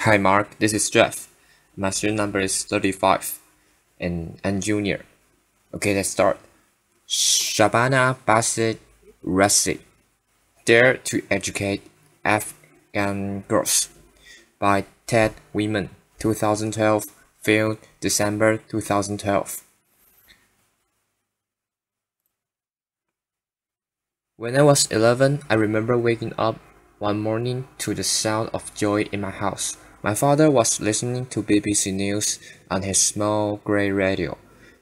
Hi Mark, this is Jeff. My student number is 35 and I'm junior. Okay, let's start. Shabana Basij-Rasikh, Dare to Educate Afghan Girls by Ted Women, 2012, filmed December 2012. When I was 11, I remember waking up one morning to the sound of joy in my house. My father was listening to BBC News on his small grey radio.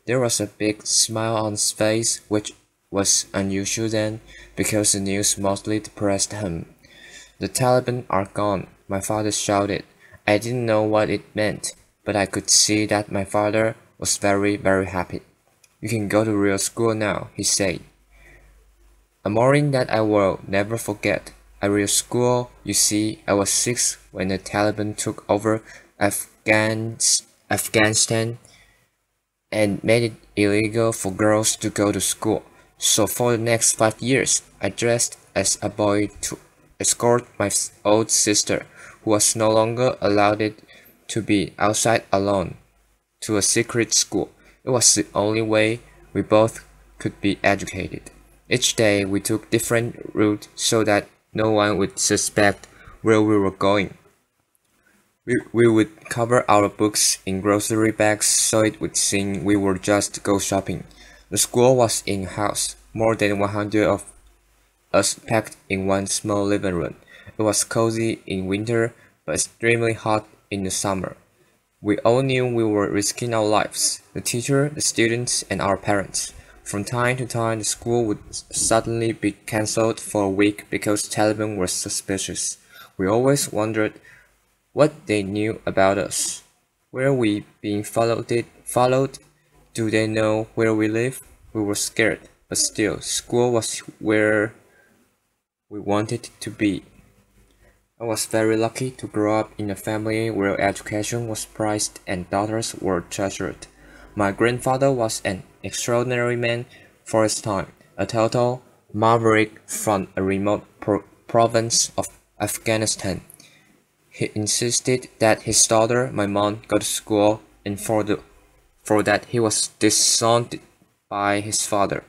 There was a big smile on his face, which was unusual then, because the news mostly depressed him. "The Taliban are gone," my father shouted. I didn't know what it meant, but I could see that my father was very, very happy. "You can go to real school now," he said. A morning that I will never forget. At real school, you see, I was 6 when the Taliban took over Afghanistan and made it illegal for girls to go to school. So for the next 5 years, I dressed as a boy to escort my old sister, who was no longer allowed to be outside alone, to a secret school. It was the only way we both could be educated. Each day we took different routes so that no one would suspect where we were going. We would cover our books in grocery bags so it would seem we were just go shopping. The school was in a house, more than 100 of us packed in one small living room. It was cozy in winter, but extremely hot in the summer. We all knew we were risking our lives, the teacher, the students, and our parents. From time to time, the school would suddenly be cancelled for a week because Taliban were suspicious. We always wondered what they knew about us. Were we being followed? Do they know where we live? We were scared, but still, school was where we wanted to be. I was very lucky to grow up in a family where education was prized and daughters were treasured. My grandfather was an extraordinary man for his time, a total maverick from a remote province of Afghanistan. He insisted that his daughter, my mom, go to school, and for that he was disowned by his father.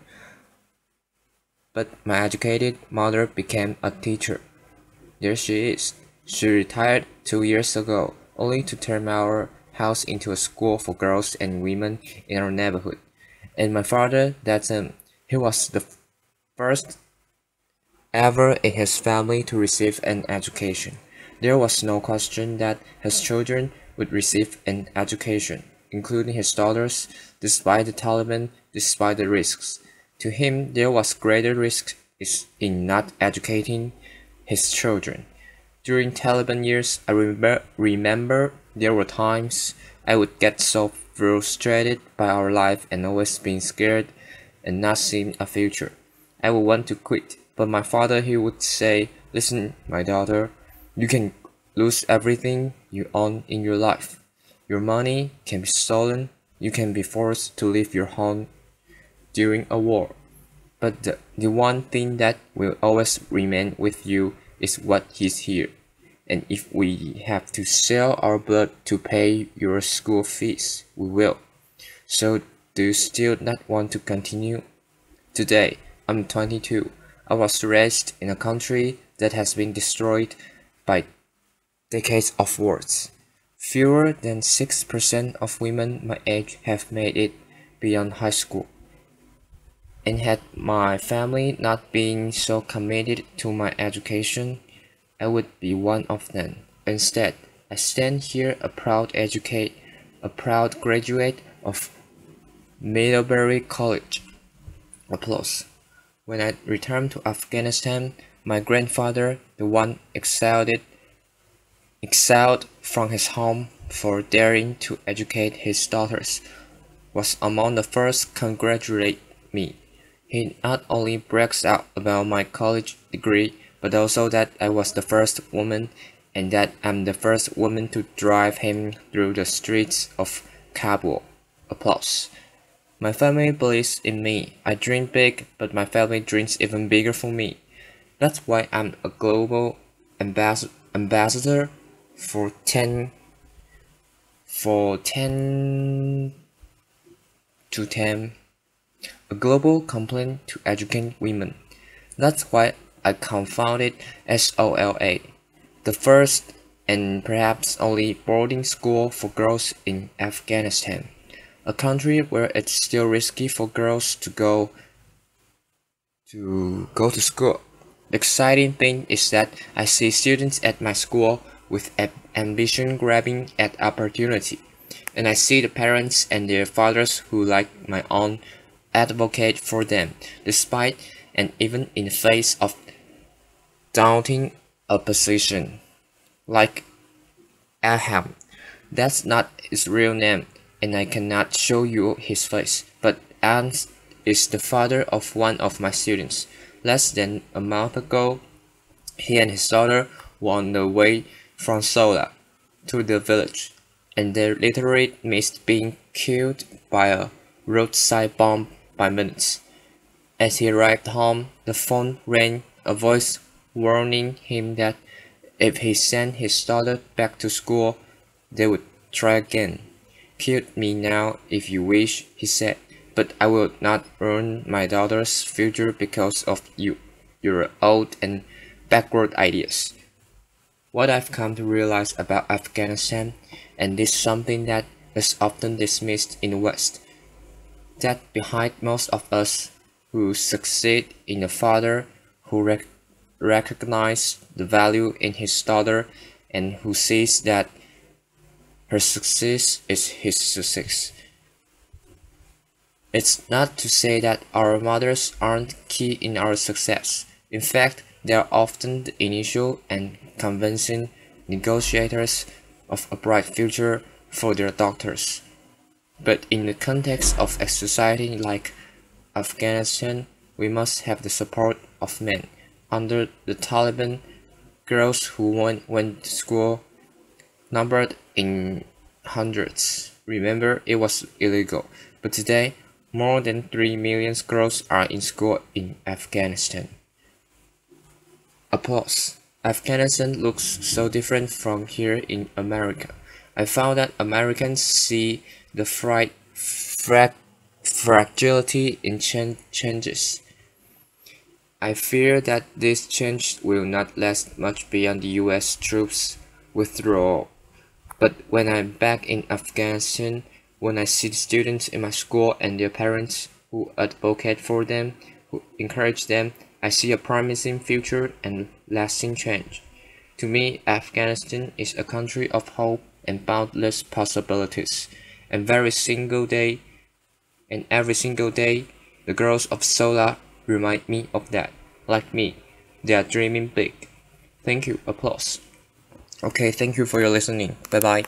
But my educated mother became a teacher. There she is. She retired 2 years ago, only to turn our house into a school for girls and women in our neighborhood. And my father, he was the first ever in his family to receive an education. There was no question that his children would receive an education, including his daughters, despite the Taliban, despite the risks. To him, there was greater risk in not educating his children. During Taliban years, I remember there were times I would get so frustrated by our life and always being scared and not seeing a future. I would want to quit, but my father, he would say, "Listen, my daughter, you can lose everything you own in your life. Your money can be stolen, you can be forced to leave your home during a war. But the one thing that will always remain with you is what is here. And if we have to sell our blood to pay your school fees, we will. So do you still not want to continue?" Today, I'm 22. I was raised in a country that has been destroyed by decades of wars. Fewer than 6% of women my age have made it beyond high school. And had my family not been so committed to my education, I would be one of them. Instead, I stand here a proud graduate of Middlebury College. Applause. When I returned to Afghanistan, my grandfather, the one exiled from his home for daring to educate his daughters, was among the first to congratulate me. He not only brags out about my college degree, but also that I was the first woman and that I'm the first woman to drive him through the streets of Kabul. Applause. My family believes in me. I dream big, but my family dreams even bigger for me. That's why I'm a global ambassador for 10 to 10, a global campaign to educate women. That's why I co-founded SOLA, the first and perhaps only boarding school for girls in Afghanistan, a country where it's still risky for girls to go to school. The exciting thing is that I see students at my school with ambition grabbing at opportunity, and I see the parents and their fathers who, like my own, advocate for them, despite and even in the face of daunting opposition. Like Aham, that's not his real name, and I cannot show you his face, but Ans is the father of one of my students. Less than a month ago, he and his daughter were on the way from Sola to the village, and they literally missed being killed by a roadside bomb by minutes. As he arrived home, the phone rang, a voice warning him that if he sent his daughter back to school, they would try again. "Kill me now if you wish," he said, "but I will not ruin my daughter's future because of your old and backward ideas." What I've come to realize about Afghanistan, and this is something that is often dismissed in the West, that behind most of us who succeed in a father who recognizes the value in his daughter and who sees that her success is his success. It's not to say that our mothers aren't key in our success. In fact, they are often the initial and convincing negotiators of a bright future for their daughters. But in the context of a society like Afghanistan, we must have the support of men. Under the Taliban, girls who went to school numbered in hundreds. Remember, it was illegal. But today, more than 3 million girls are in school in Afghanistan. Applause. Afghanistan looks so different from here in America. I found that Americans see the fragility in changes. I fear that this change will not last much beyond the US troops withdrawal. But when I'm back in Afghanistan, when I see the students in my school and their parents who advocate for them, who encourage them, I see a promising future and lasting change. To me, Afghanistan is a country of hope and boundless possibilities. And every single day, the girls of Sola remind me of that. Like me, they are dreaming big. Thank you. Applause. Okay, thank you for your listening. Bye bye.